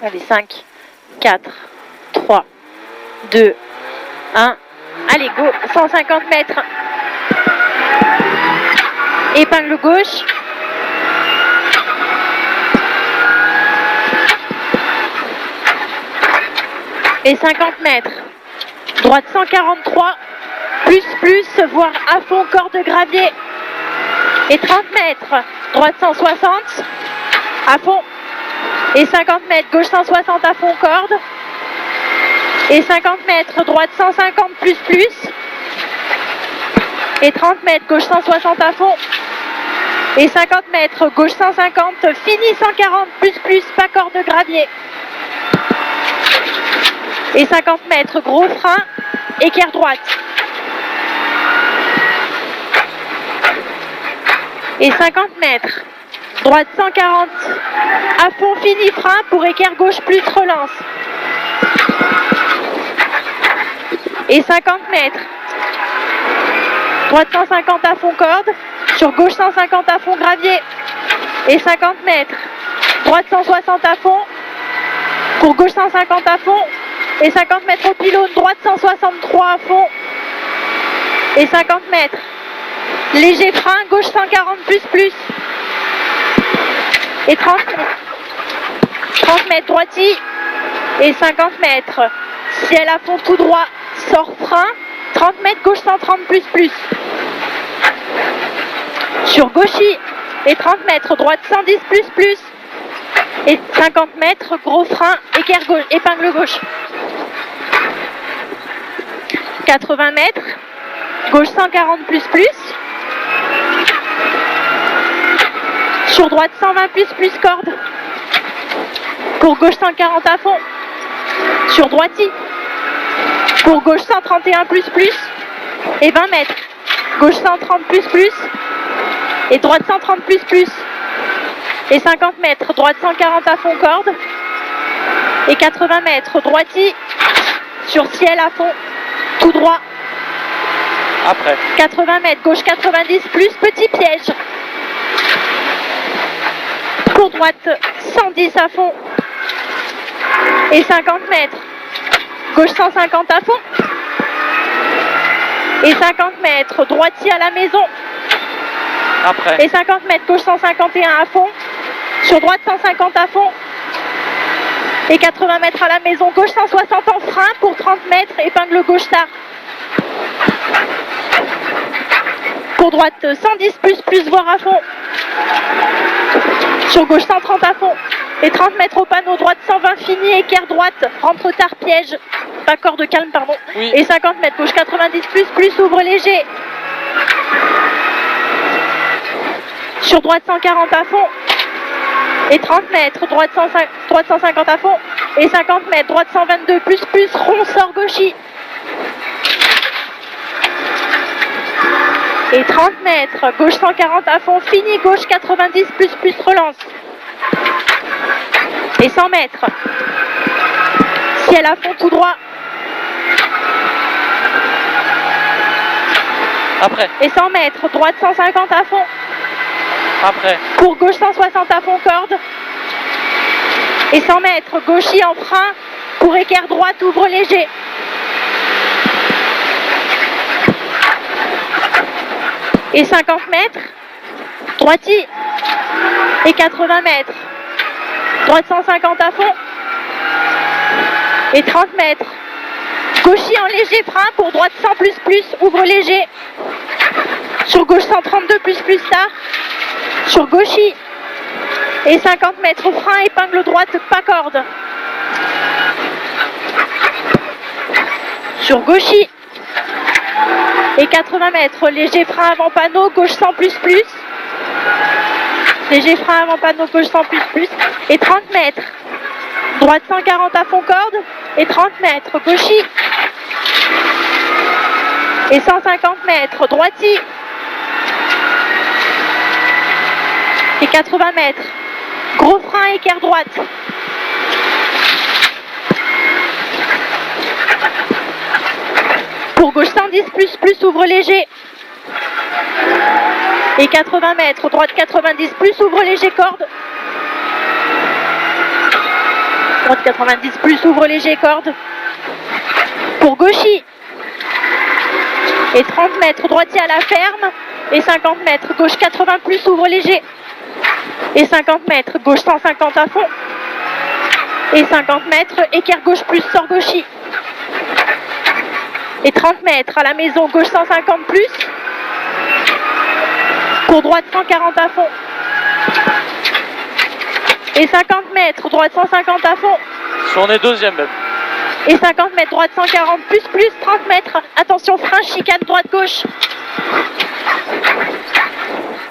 Allez, 5, 4, 3, 2, 1. Allez, go, 150 mètres. Épingle gauche. Et 50 mètres. Droite 143. Plus, voire à fond, corde de gravier. Et 30 mètres. Droite 160. À fond. Et 50 mètres. Gauche 160 à fond, corde. Et 50 mètres. Droite 150 plus. Et 30 mètres. Gauche 160 à fond. Et 50 mètres. Gauche 150. Fini 140 plus. Pas corde de gravier. Et 50 mètres. Gros frein. Équerre droite. Et 50 mètres. Droite 140. À fond, fini, frein pour équerre gauche plus relance. Et 50 mètres. Droite 150 à fond, corde. Sur gauche 150 à fond, gravier. Et 50 mètres. Droite 160 à fond. Pour gauche 150 à fond. Et 50 mètres au pylône. Droite 163 à fond. Et 50 mètres. Léger frein, gauche 140 plus. Et 30 mètres. 30 mètres droiti. Et 50 mètres. Ciel à fond tout droit. Sort frein. 30 mètres gauche 130 plus. Sur gauchy. Et 30 mètres. Droite 110 plus. Et 50 mètres. Gros frein. Équerre gauche. Épingle gauche. 80 mètres. Gauche 140 plus. Sur droite 120 plus corde. Pour gauche 140 à fond. Sur droiti. Pour gauche 131 plus. Et 20 mètres. Gauche 130 plus. Et droite 130 plus. Et 50 mètres. Droite 140 à fond corde. Et 80 mètres. Droiti. Sur ciel à fond. Tout droit. Après. 80 mètres. Gauche 90 plus. Petit piège. Pour droite 110 à fond. Et 50 mètres. Gauche 150 à fond. Et 50 mètres. Droitier à la maison. Après. Et 50 mètres. Gauche 151 à fond. Sur droite 150 à fond. Et 80 mètres à la maison. Gauche 160 en frein pour 30 mètres. Épingle gauche tard. Pour droite 110 plus voire à fond. Sur gauche 130 à fond. Et 30 mètres au panneau. Droite 120 fini. Équerre droite. Rentre tard piège. Pas corde calme pardon. Oui. Et 50 mètres. Gauche 90 plus ouvre léger. Sur droite 140 à fond. Et 30 mètres. Droite 150 à fond. Et 50 mètres. Droite 122 plus. Rond sort gauchy. Et 30 mètres, gauche 140 à fond, fini, gauche 90 plus relance. Et 100 mètres. Ciel à fond tout droit. Après. Et 100 mètres, droite 150 à fond. Après. Pour gauche 160 à fond, corde. Et 100 mètres, gauchy en frein. Pour équerre droite, ouvre léger. Et 50 mètres, droiti. Et 80 mètres, droite 150 à fond. Et 30 mètres, gauchy en léger frein pour droite 100 plus, ouvre léger. Sur gauche 132 plus tard. Sur gauchy. Et 50 mètres, frein, épingle droite, pas corde. Sur gauchy. Et 80 mètres, léger frein avant panneau, gauche 100 plus. Léger frein avant panneau, gauche 100 plus. Et 30 mètres, droite 140 à fond corde. Et 30 mètres, gauchy. Et 150 mètres, droiti. Et 80 mètres, gros frein, équerre droite. Pour gauche 110 plus ouvre léger. Et 80 mètres, droite 90 plus ouvre léger corde. Droite 90 plus, ouvre léger, corde. Pour gauchis. Et 30 mètres, droitier à la ferme. Et 50 mètres, gauche 80 plus, ouvre léger. Et 50 mètres, gauche 150 à fond. Et 50 mètres, écart gauche plus, sort gauchis. Et 30 mètres, à la maison, gauche 150 plus. Pour droite 140 à fond. Et 50 mètres, droite 150 à fond. On est deuxième même. Et 50 mètres, droite 140 plus, 30 mètres. Attention, frein, chicane, droite, gauche.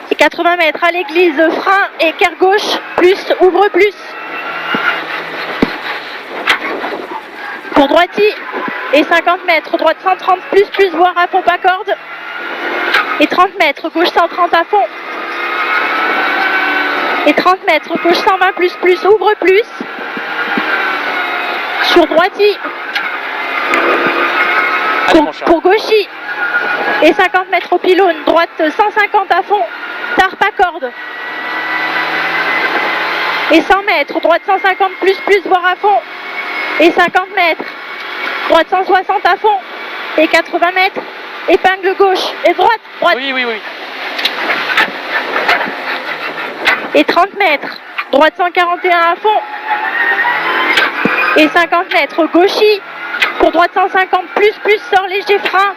Et 80 mètres à l'église, frein, écart gauche, plus, ouvre plus. Pour droitier. Et 50 mètres, droite 130 plus, voire à fond, pas corde. Et 30 mètres, gauche 130 à fond. Et 30 mètres, gauche 120 plus, ouvre plus. Sur droitier. Pour gauchis. Et 50 mètres au pylône, droite 150 à fond. Tard, pas corde. Et 100 mètres, droite 150 plus, voire à fond. Et 50 mètres, droite 160 à fond. Et 80 mètres, épingle gauche. Et droite. Oui. Et 30 mètres, droite 141 à fond. Et 50 mètres, gauchis. Pour droite 150 plus, sort léger, frein.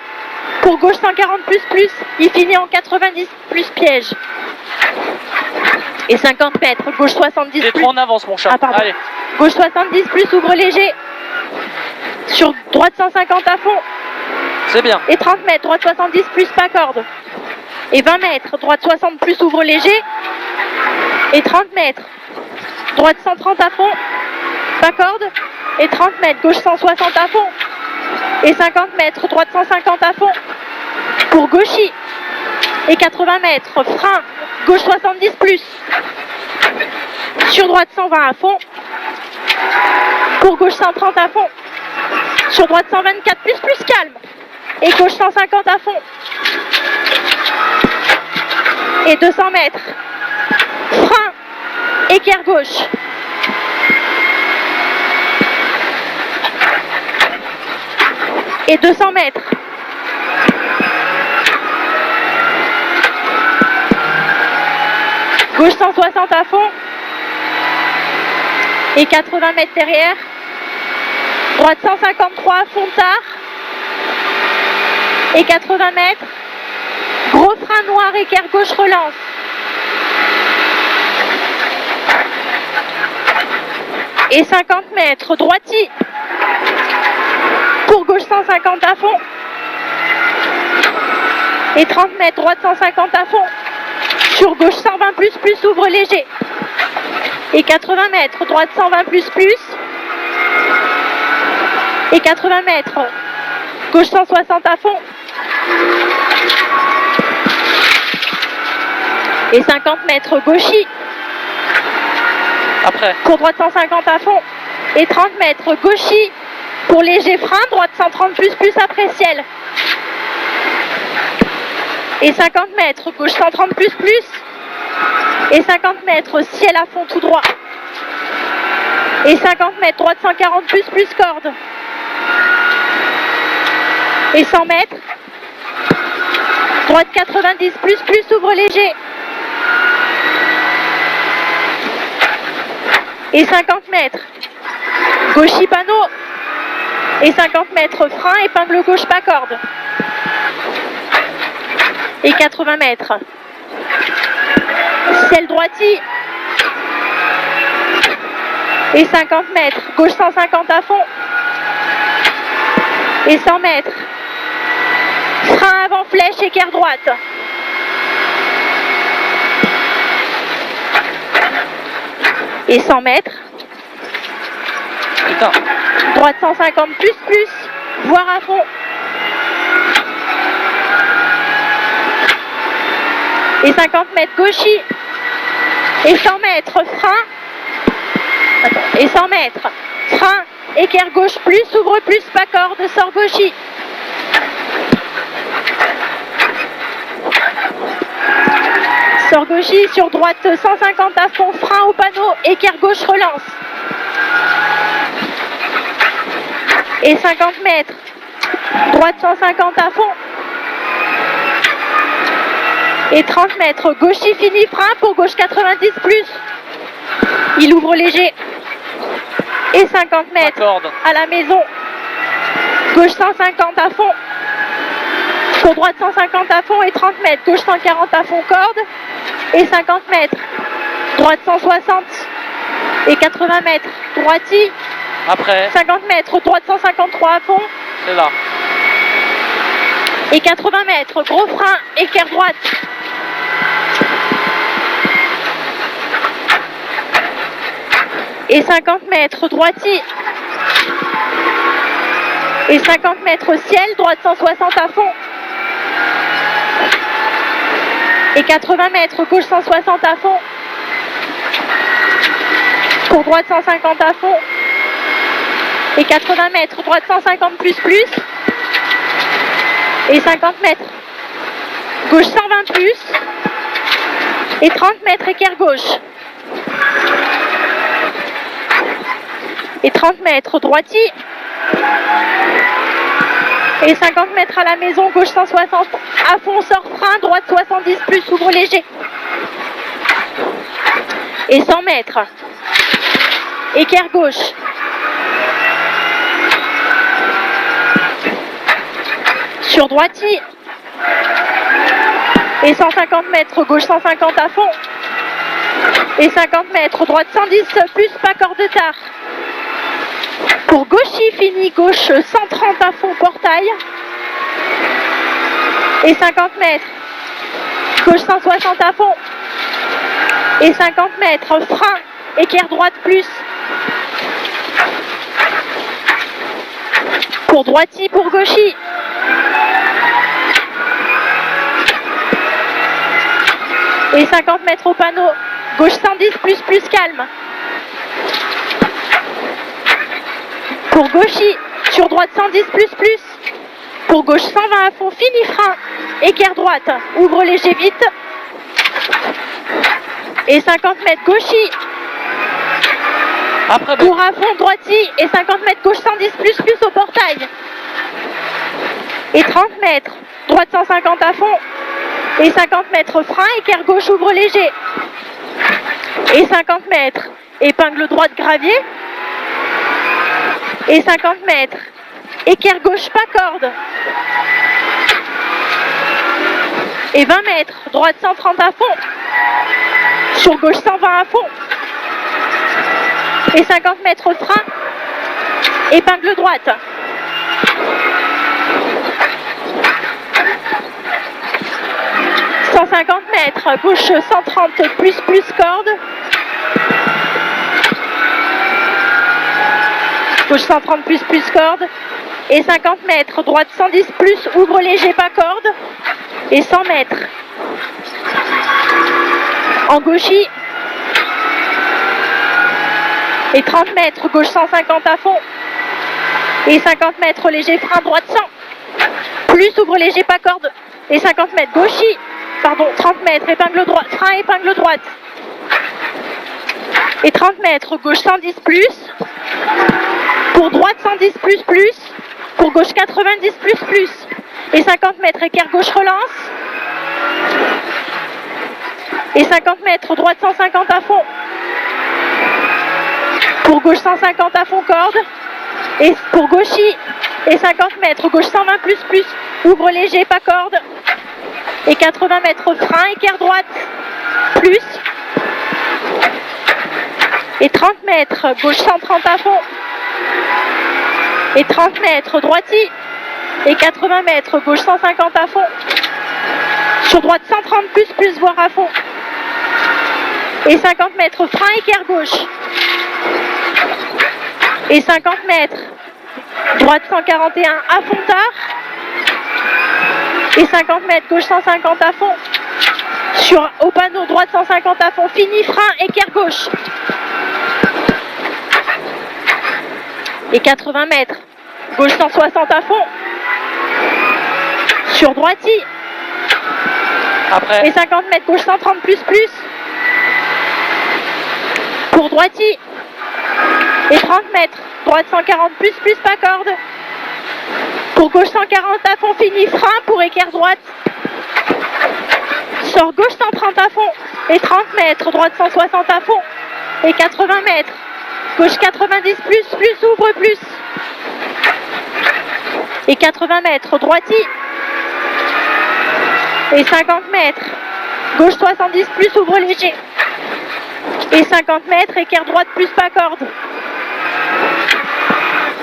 Pour gauche 140 plus, il finit en 90 plus, piège. Et 50 mètres, gauche 70 plus. T'es trop en avance, mon chat. Ah, pardon. Allez. Gauche 70 plus, ouvre léger. Sur droite 150 à fond. C'est bien. Et 30 mètres, droite 70 plus, pas corde. Et 20 mètres, droite 60 plus, ouvre léger. Et 30 mètres, droite 130 à fond, pas corde. Et 30 mètres, gauche 160 à fond. Et 50 mètres, droite 150 à fond. Pour gauchis. Et 80 mètres, frein, gauche 70 plus. Sur droite 120 à fond. Pour gauche 130 à fond. Sur droite 124 plus, calme. Et gauche 150 à fond. Et 200 mètres. Frein, écart gauche. Et 200 mètres. Gauche 160 à fond. Et 80 mètres derrière. Droite 153 à fond, tard. Et 80 mètres. Gros frein noir, écart gauche, relance. Et 50 mètres, droitier. Pour gauche 150 à fond. Et 30 mètres, droite 150 à fond. Sur gauche 120 plus, ouvre léger. Et 80 mètres, droite 120 plus. Et 80 mètres, gauche 160 à fond. Et 50 mètres, gauchis. Après. Pour droite 150 à fond. Et 30 mètres, gauchis. Pour léger frein, droite 130 plus, après ciel. Et 50 mètres, gauche 130 plus. Et 50 mètres, ciel à fond tout droit. Et 50 mètres, droite 140 plus, corde. Et 100 mètres. Droite 90 plus, ouvre léger. Et 50 mètres. Gauchis panneau. Et 50 mètres, frein, épingle gauche, pas corde. Et 80 mètres. Ciel droitier. Et 50 mètres. Gauche 150 à fond. Et 100 mètres. Frein avant flèche, écart droite. Et 100 mètres. Putain. Droite 150 plus, voire à fond. Et 50 mètres gauchis. Et 100 mètres, frein. Attends. Et 100 mètres, frein, équerre gauche plus, ouvre plus, pas corde, sort gauchis. Sort gauchis sur droite 150 à fond, frein au panneau, équerre gauche, relance. Et 50 mètres. Droite 150 à fond. Et 30 mètres. Gauchy fini, frein pour gauche 90 plus. Il ouvre léger. Et 50 mètres Accorde. à la maison. Gauche 150 à fond. Pour droite 150 à fond et 30 mètres. Gauche 140 à fond, corde. Et 50 mètres. Droite 160 et 80 mètres. Droiti. Après, 50 mètres. Droite 153 à fond. c'est là. Et 80 mètres. Gros frein. Équerre droite. Et 50 mètres. Droiti. Et 50 mètres ciel. Droite 160 à fond. Et 80 mètres. Gauche 160 à fond. Pour droite 150 à fond. Et 80 mètres. Droite 150 plus plus. Et 50 mètres. Gauche 120 plus. Et 30 mètres équerre gauche. Et 30 mètres droiti. Et 50 mètres à la maison, gauche 160 à fond, sort frein, droite 70 plus, ouvre léger. Et 100 mètres. Équerre gauche. Sur droiti. Et 150 mètres, gauche 150 à fond. Et 50 mètres, droite 110 plus, pas corde de tard. Pour gauchy, fini, gauche 130 à fond, portail. Et 50 mètres. Gauche 160 à fond. Et 50 mètres, frein, équerre droite plus. Pour droiti, pour gauchy. Et 50 mètres au panneau. Gauche 110 plus plus calme. Pour gauchy, sur droite 110 plus plus. Pour gauche 120 à fond, fini frein. Équerre droite, ouvre léger vite. Et 50 mètres gauchy. Après, Pour à fond droiti et 50 mètres gauche 110 plus plus au portail. Et 30 mètres, droite 150 à fond. Et 50 mètres frein, équerre gauche, ouvre léger. Et 50 mètres, épingle droite gravier. Et 50 mètres, équerre gauche, pas corde. Et 20 mètres, droite 130 à fond. Sur gauche 120 à fond. Et 50 mètres frein, épingle droite. « 150 mètres, gauche 130 plus plus corde. Gauche 130 plus plus corde. Et 50 mètres, droite 110 plus, ouvre léger, pas corde. Et 100 mètres. En gauchy. Et 30 mètres, gauche 150 à fond. Et 50 mètres, léger frein, droite 100. Plus, ouvre léger, pas corde. Et 50 mètres, gauchy. Pardon, 30 mètres, épingle droite, frein, épingle droite. Et 30 mètres, gauche 110 plus. Pour droite 110 plus plus. Pour gauche 90 plus plus. Et 50 mètres, équerre gauche, relance. Et 50 mètres, droite 150 à fond. Pour gauche 150 à fond, corde. Et pour gauchy. Et 50 mètres, gauche 120 plus plus. Ouvre léger, pas corde. Et 80 mètres frein, équerre droite, plus. Et 30 mètres, gauche 130 à fond. Et 30 mètres, droiti. Et 80 mètres, gauche 150 à fond. Sur droite 130 plus plus, voire à fond. Et 50 mètres, frein, équerre gauche. Et 50 mètres, droite 141 à fond tard. Et 50 mètres, gauche 150 à fond. Au panneau, droite 150 à fond. Fini, frein, équerre gauche. Et 80 mètres, gauche 160 à fond. Sur droiti. après, Et 50 mètres, gauche 130 plus plus. Pour droiti. Et 30 mètres, droite 140 plus pas corde. Pour gauche 140 à fond, fini, frein pour équerre droite. Sors gauche 130 à fond et 30 mètres, droite 160 à fond et 80 mètres. Gauche 90 plus, ouvre plus. Et 80 mètres, droiti. Et 50 mètres, gauche 70 plus, ouvre léger. Et 50 mètres, équerre droite plus pas corde.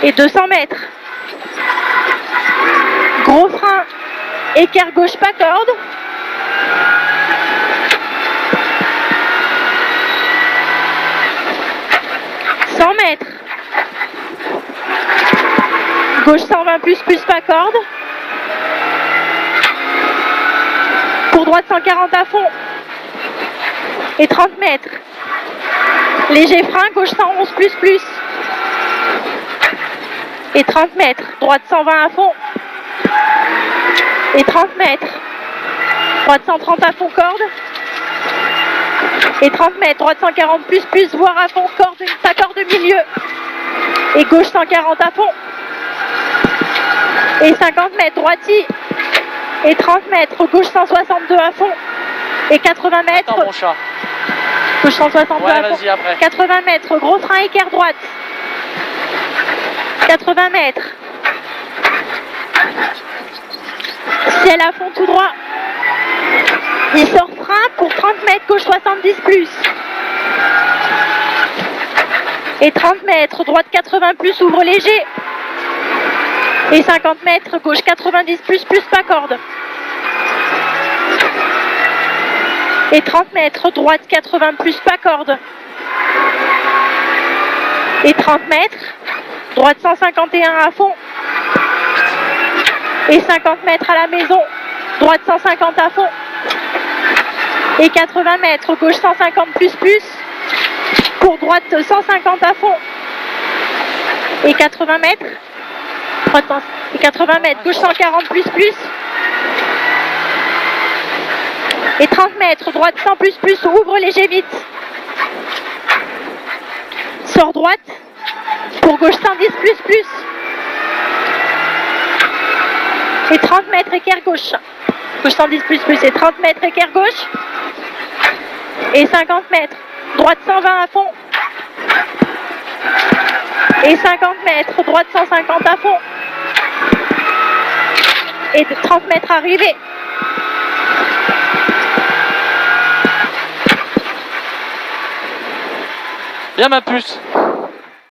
Et 200 mètres. Gros frein, équerre gauche pas corde. Mètres. Gauche 120 plus pas corde. Pour droite 140 à fond. Et 30 mètres. Léger frein, gauche 111 plus. Et 30 mètres. Droite 120 à fond. Et 30 mètres. Droite 130 à fond, corde. Et 30 mètres, droite 140 plus, voire à fond, corde, pas corde milieu. Et gauche 140 à fond. Et 50 mètres, droiti. Et 30 mètres, gauche 162 à fond. Et 80 mètres. Attends, mon chat. Gauche 162 ouais, à fond. Après. 80 mètres, gros frein, équerre droite. 80 mètres. Ciel à fond tout droit. Il sort frein pour 30 mètres, gauche 70 plus. Et 30 mètres, droite 80 plus, ouvre léger. Et 50 mètres, gauche 90 plus, pas corde. Et 30 mètres, droite 80 plus, pas corde. Et 30 mètres, droite 151 à fond. Et 50 mètres à la maison, droite 150 à fond. Et 80 mètres, gauche 150 plus, pour droite 150 à fond. Et 80 mètres, et 80 mètres, gauche 140 plus. Et 30 mètres, droite 100 plus, ouvre léger vite. Sors droite, pour gauche 110 plus. Et 30 mètres, équerre gauche. Gauche 110 plus, et 30 mètres, équerre gauche. Et 50 mètres, droite 120 à fond. Et 50 mètres, droite 150 à fond. Et 30 mètres arrivée. Bien ma puce.